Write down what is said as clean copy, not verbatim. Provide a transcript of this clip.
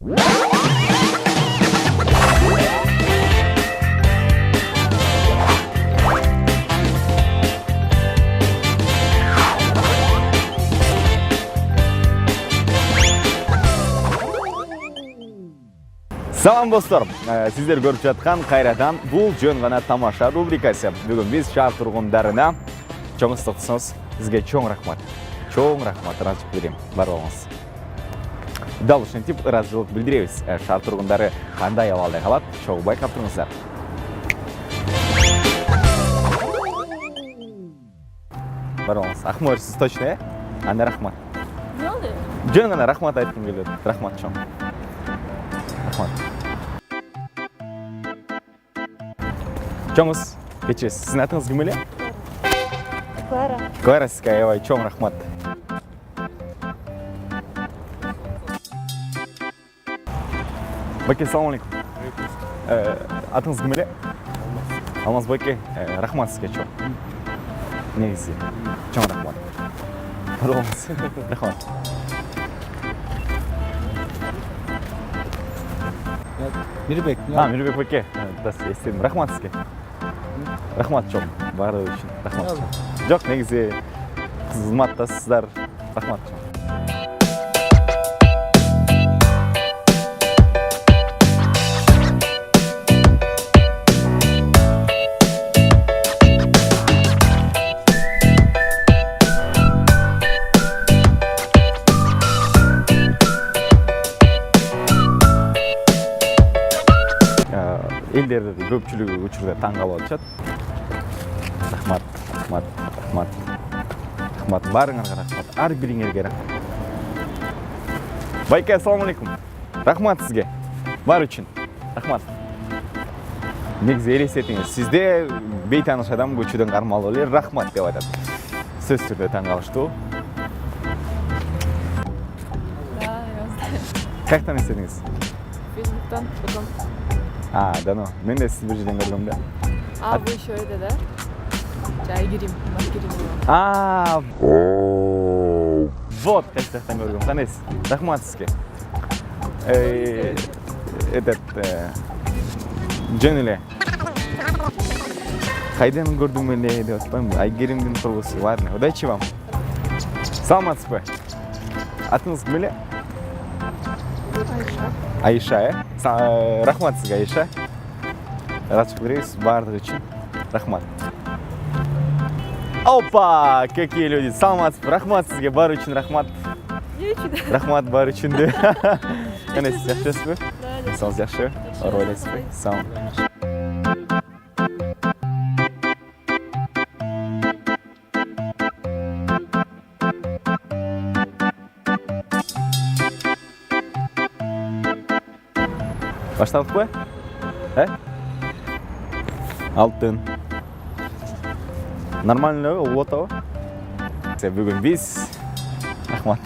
Салам достор, сіздер көріп жатқан қайрадан бұл жөн ғана тамаша рубрикасы. Бүгін біз шаар тұрғындарына чоң ыстықтысыңыз, сізге чоң рахмат. Чоң рахмат, разылық берем, бар болыңыз. Дал ушинтип разылық білдіребіз. Шаар тұрғындары қандай авалдай қалады, чоң байқап тұрыңыздар. Бар болыңыз. Ақмөр, сіз точно, Анда рахмат. Жөн ғана рахмат айтқым келеді. Рахмат чоң. Рахмат. Чоңыз, кечесіз. Сіздің атыңыз кім еле? Клара. Клара сізге аябай чоң рахмат. Баке, салам алейкум. Атыңыз кім еле? Алмаз Баке, рахмат сізге чоң. Негізі, чоң рахмат. Бар болыңыз. Рахмат. Мирбек. Мирбек Баке. Естедім. Рахмат сізге. Рахмат чоң. Бары үшін. Рахмат. Жоқ, негізі қызматтасыздар. Рахмат чоң. Елдерді көпчілігі учурда таң қалып жатады. Рахмат, рахмат, рахмат. Рахмат, барыңарға рахмат. Ар біріңерге рахмат. Байке, ассаламу алейкум. Рахмат сізге. Бар үшін. Рахмат. Негізі елестетіңіз. Сізде бейтаныш адам көчуден қармалы олар рахмат деп айтады. Сөз түрде таң қалышты. Қаяқтан естедіңіз? Фейсбуктан, потом. Да ну, мен де сіз бір жерден көргім да. Вы еще это, да? Айгерим, Айгерим. Вот, қаяқтан көргім. Қанайсыз? Рахмат сізге. Жөн еле. Қайдан көрдім еле деп отпаймын. Айгеримдің құрбысы, ладно. Удачи вам. Саламатсыз ба? Атыңыз кім еле? Айша, рахмат сізге, Айша. Разылық береміз барлығы үшін. Рахмат. Опа, какие люди. Саламатсыз, рахмат сізге, бар үшін рахмат. Рахмат бар үшін де. Қанайсыз, жақшысыз ба? Саңыз жақшы. Ойлайсыз ба? Сау. Башталдық ба? Алтын. Нормально олотау? Бүгін біз. Рахмат.